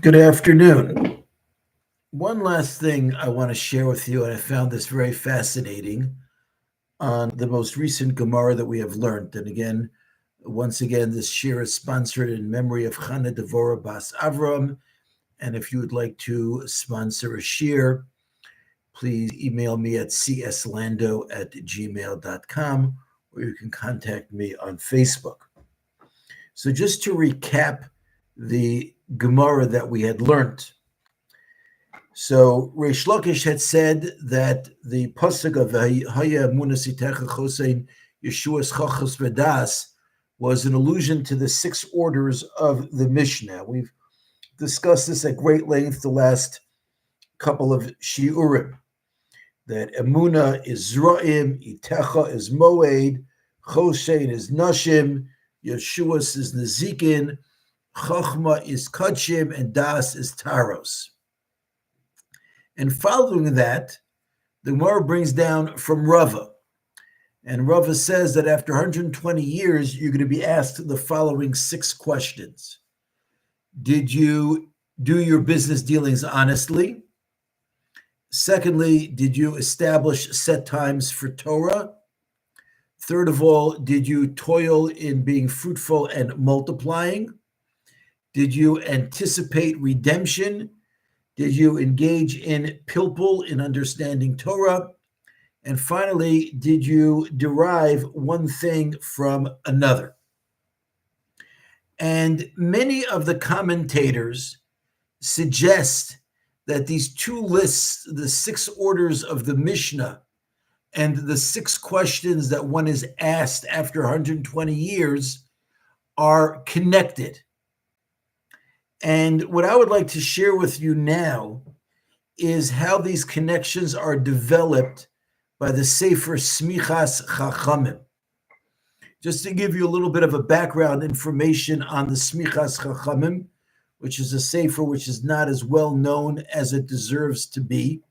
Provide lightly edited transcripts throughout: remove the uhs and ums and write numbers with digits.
Good afternoon. One last thing I want to share with you, and I found this very fascinating on the most recent Gemara that we have learned. And again, once again, this shir is sponsored in memory of Chana Devora Bas Avram. And if you would like to sponsor a shir, please email me at cslando@gmail.com, or you can contact me on Facebook. So just to recap the Gemara that we had learned. So Reish Lakish had said that the pasuk of Haya Munasitecha Chosein Yeshua's Chachos Vedas was an allusion to the 6 orders of the Mishna. We've discussed this at great length the last couple of shiurim. That Emuna is Zra'im, Itecha is Moed, Chosein is Nashim, Yeshua's is Nezikin, Chachma is Kachim, and Das is Taros. And following that, the Gemara brings down from Rava. And Rava says that after 120 years, you're going to be asked the following 6 questions. Did you do your business dealings honestly? Secondly, did you establish set times for Torah? Third of all, did you toil in being fruitful and multiplying? Did you anticipate redemption? Did you engage in pilpul, in understanding Torah? And finally, did you derive one thing from another? And many of the commentators suggest that these 2 lists, the 6 orders of the Mishna and the 6 questions that one is asked after 120 years, are connected. And what I would like to share with you now is how these connections are developed by the Sefer Smichas Chachomim. Just to give you a little bit of a background information on the Smichas Chachomim, which is a sefer which is not as well known as it deserves to be.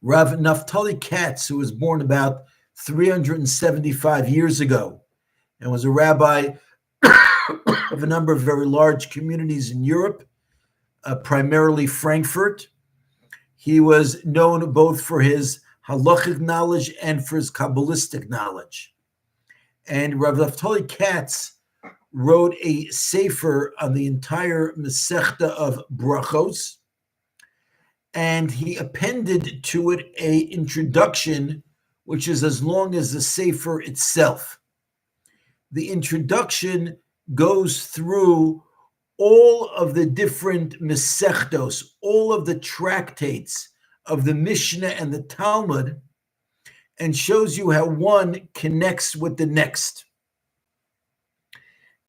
Rav Naftali Katz, who was born about 375 years ago and was a rabbi of a number of very large communities in Europe, primarily Frankfurt. He was known both for his halachic knowledge and for his Kabbalistic knowledge. And Rav Naftali Katz wrote a sefer on the entire Masechta of Brachos, and he appended to it an introduction which is as long as the sefer itself. The introduction goes through all of the different Masechtos, all of the tractates of the Mishnah and the Talmud, and shows you how one connects with the next.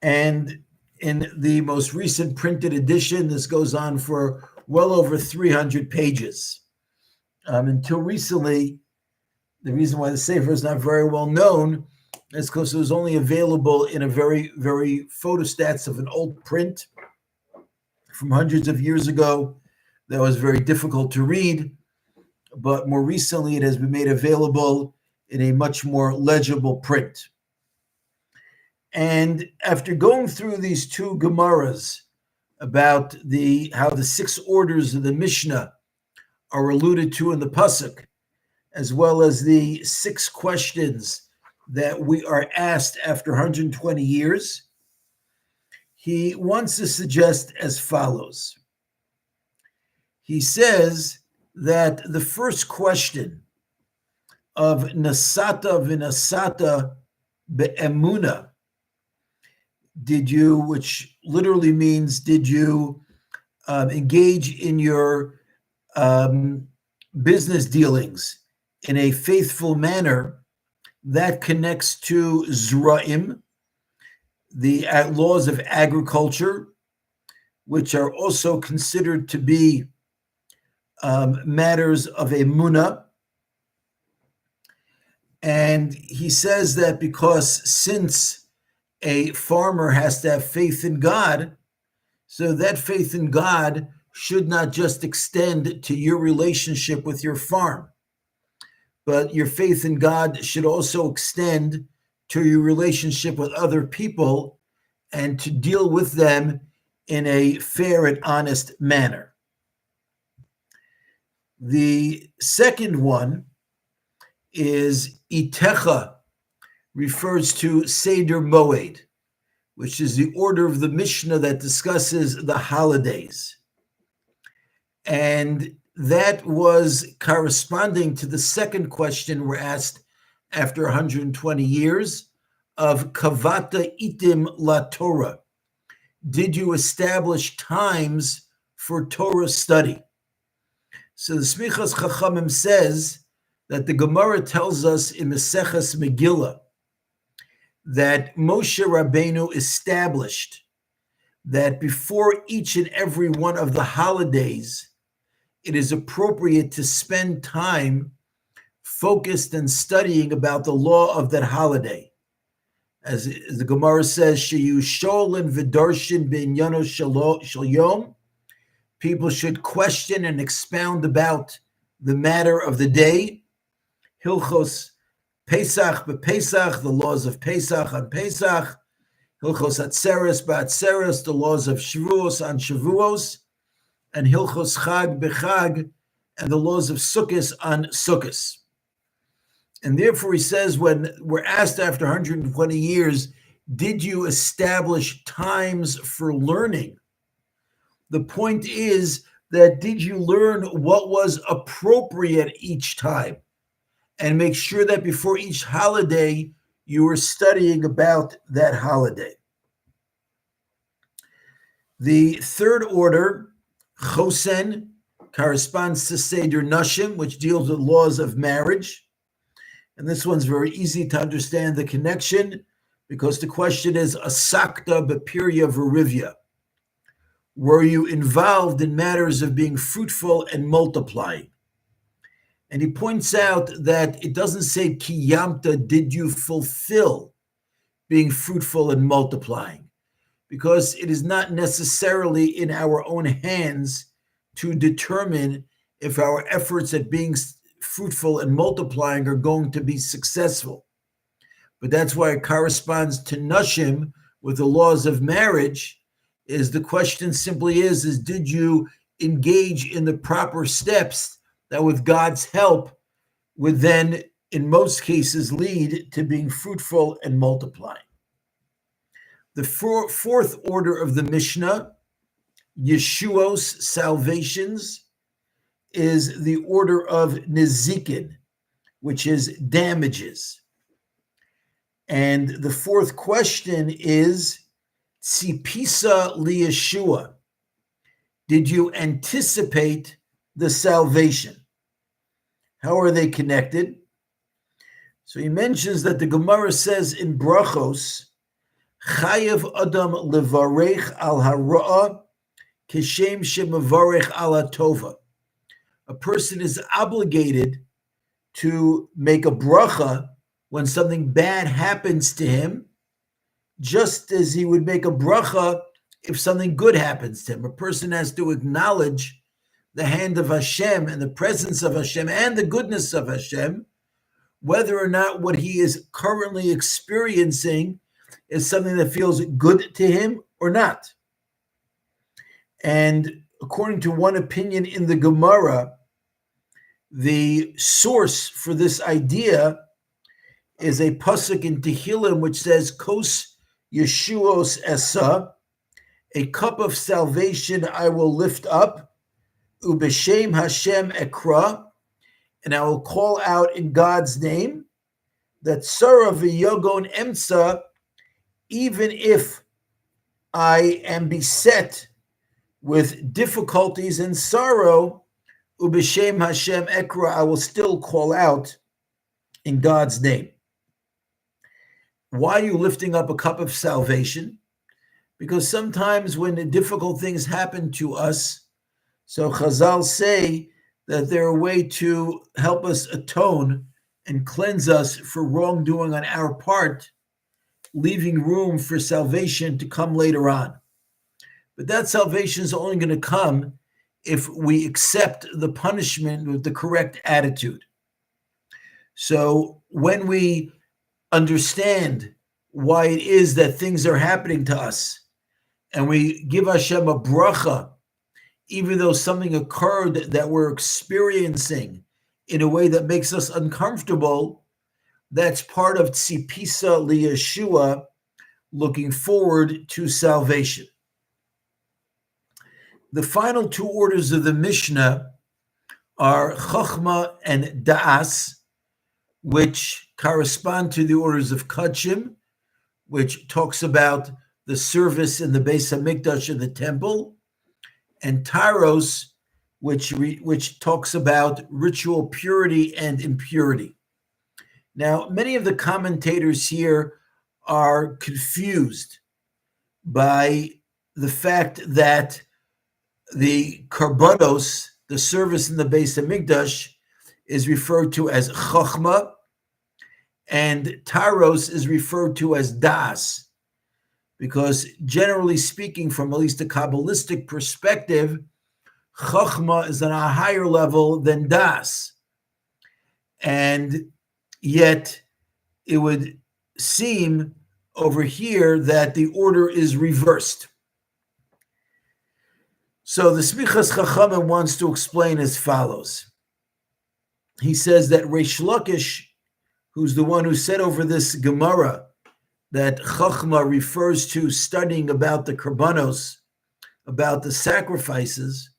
And in the most recent printed edition, this goes on for well over 300 pages. Until recently, the reason why the sefer is not very well known is because it was only available in a very, very photostats of an old print from hundreds of years ago that was very difficult to read. But more recently, it has been made available in a much more legible print. And after going through these 2 Gemaras about how the 6 orders of the Mishnah are alluded to in the pasuk, as well as the 6 questions that we are asked after 120 years, he wants to suggest as follows. He says that the first question of Nasata v'Nasata be'emuna, which literally means, did you engage in your business dealings in a faithful manner, that connects to Zra'im, the laws of agriculture, which are also considered to be matters of emunah. And he says that because since a farmer has to have faith in God, so that faith in God should not just extend to your relationship with your farm, but your faith in God should also extend to your relationship with other people and to deal with them in a fair and honest manner. The second one is Itecha, refers to Seder Moed, which is the order of the Mishna that discusses the holidays. And that was corresponding to the second question we're asked after 120 years of Kavata Itim La Torah. Did you establish times for Torah study? So the Smichas Chachomim says that the Gemara tells us in Maseches Megillah that Moshe Rabbeinu established that before each and every one of the holidays, it is appropriate to spend time focused and studying about the law of that holiday. As the Gemara says, Sheyu Sholin V'darshin B'inyano Shel Yom, people should question and expound about the matter of the day. Hilchos Pesach b'Pesach, the laws of Pesach on Pesach. Hilchos Atzeres b'Atzeres, the laws of Shavuos on Shavuos. And Hilchos Chag b'Chag, and the laws of Sukkos on Sukkos. And therefore he says, when we're asked after 120 years, did you establish times for learning? The point is that did you learn what was appropriate each time? And make sure that before each holiday, you were studying about that holiday. The third order, Chosen, corresponds to Seder Nashim, which deals with laws of marriage. And this one's very easy to understand the connection, because the question is, Asakta b'pirya v'rivya. Were you involved in matters of being fruitful and multiplying? And he points out that it doesn't say kiyamta, did you fulfill being fruitful and multiplying? Because it is not necessarily in our own hands to determine if our efforts at being fruitful and multiplying are going to be successful. But that's why it corresponds to Nashim with the laws of marriage. Is the question simply is did you engage in the proper steps that with God's help would then, in most cases, lead to being fruitful and multiplying. The fourth order of the Mishnah, Yeshuos, salvations, is the order of Nezikin, which is damages. And the fourth question is, Tzipisa liyeshua, did you anticipate the salvation? How are they connected? So he mentions that the Gemara says in Brachos, Chayev Adam levarech al hara'a kishem shemavarech al hatova. A person is obligated to make a bracha when something bad happens to him, just as he would make a bracha if something good happens to him. A person has to acknowledge the hand of Hashem and the presence of Hashem and the goodness of Hashem, whether or not what he is currently experiencing is something that feels good to him or not. And according to one opinion in the Gemara, the source for this idea is a pasuk in Tehillim which says, Kos Yeshuos Esa, a cup of salvation I will lift up, Ubeshem Hashem Ekra, and I will call out in God's name, that Sarah v'yogon emsa, even if I am beset with difficulties and sorrow, Ubeshem Hashem Ekra, I will still call out in God's name. Why are you lifting up a cup of salvation? Because sometimes when difficult things happen to us, so Chazal say that they're a way to help us atone and cleanse us for wrongdoing on our part, leaving room for salvation to come later on. But that salvation is only going to come if we accept the punishment with the correct attitude. So when we understand why it is that things are happening to us, and we give Hashem a bracha, even though something occurred that we're experiencing in a way that makes us uncomfortable, that's part of tzipisa liyeshua, looking forward to salvation. The final two orders of the Mishnah are Chachma and Da'as, which correspond to the orders of Kachim, which talks about the service in the Beis HaMikdash in the temple, and Taros, which talks about ritual purity and impurity. Now, many of the commentators here are confused by the fact that the karbanos, the service in the Beis HaMikdash, is referred to as Chachma, and Taros is referred to as Das, because generally speaking, from at least a Kabbalistic perspective, Chachma is on a higher level than Das. And yet it would seem over here that the order is reversed. So the Smichas Chachomim wants to explain as follows. He says that Reish Lakish, who's the one who said over this Gemara that Chachma refers to studying about the Karbanos, about the sacrifices,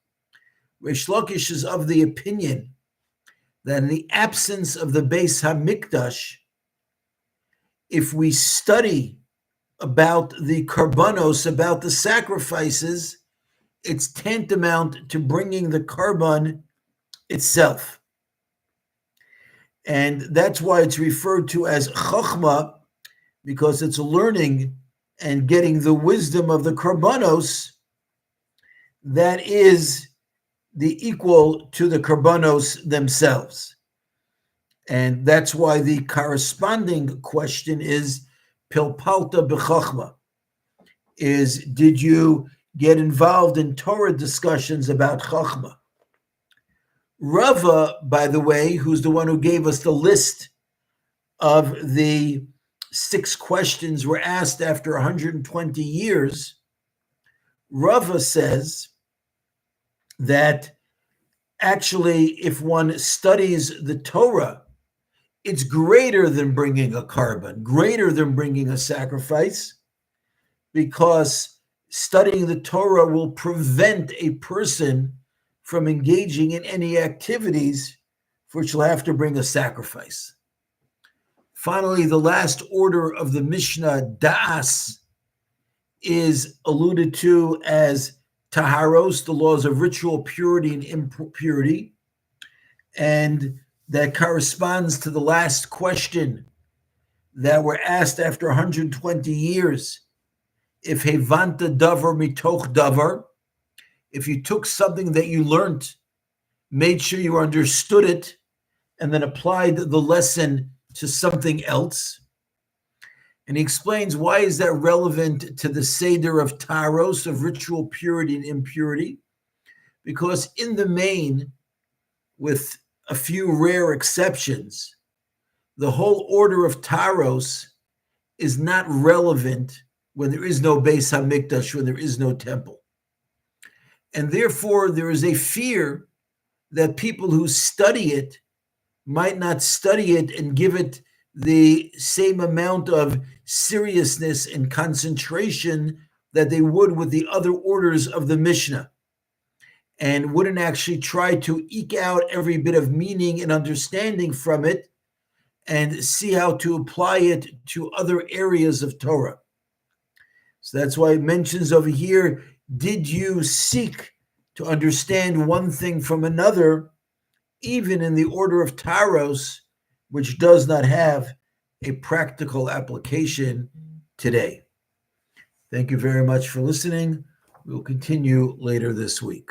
Reish Lakish is of the opinion that in the absence of the Beis HaMikdash, if we study about the Karbanos, about the sacrifices, it's tantamount to bringing the Karban itself. And that's why it's referred to as Chachma, because it's learning and getting the wisdom of the Karbanos that is the equal to the Karbanos themselves. And that's why the corresponding question is Pilpalta b'Chachma, is did you get involved in Torah discussions about Chachma? Rava, by the way, who's the one who gave us the list of the 6 questions were asked after 120 years, Rava says that actually if one studies the Torah, it's greater than bringing a carbon, greater than bringing a sacrifice, because studying the Torah will prevent a person from engaging in any activities for which you'll have to bring a sacrifice. Finally, the last order of the Mishnah, Da'as, is alluded to as Taharos, the laws of ritual purity and impurity, and that corresponds to the last question that were asked after 120 years. If Hevanta Davar Mitoch Davar, if you took something that you learned, made sure you understood it, and then applied the lesson to something else. And he explains why is that relevant to the Seder of Taros, of ritual purity and impurity. Because in the main, with a few rare exceptions, the whole order of Taros is not relevant when there is no Beis HaMikdash, when there is no temple. And therefore, there is a fear that people who study it might not study it and give it the same amount of seriousness and concentration that they would with the other orders of the Mishnah, and wouldn't actually try to eke out every bit of meaning and understanding from it and see how to apply it to other areas of Torah. So that's why it mentions over here, did you seek to understand one thing from another, even in the order of Taros, which does not have a practical application today? Thank you very much for listening. We'll continue later this week.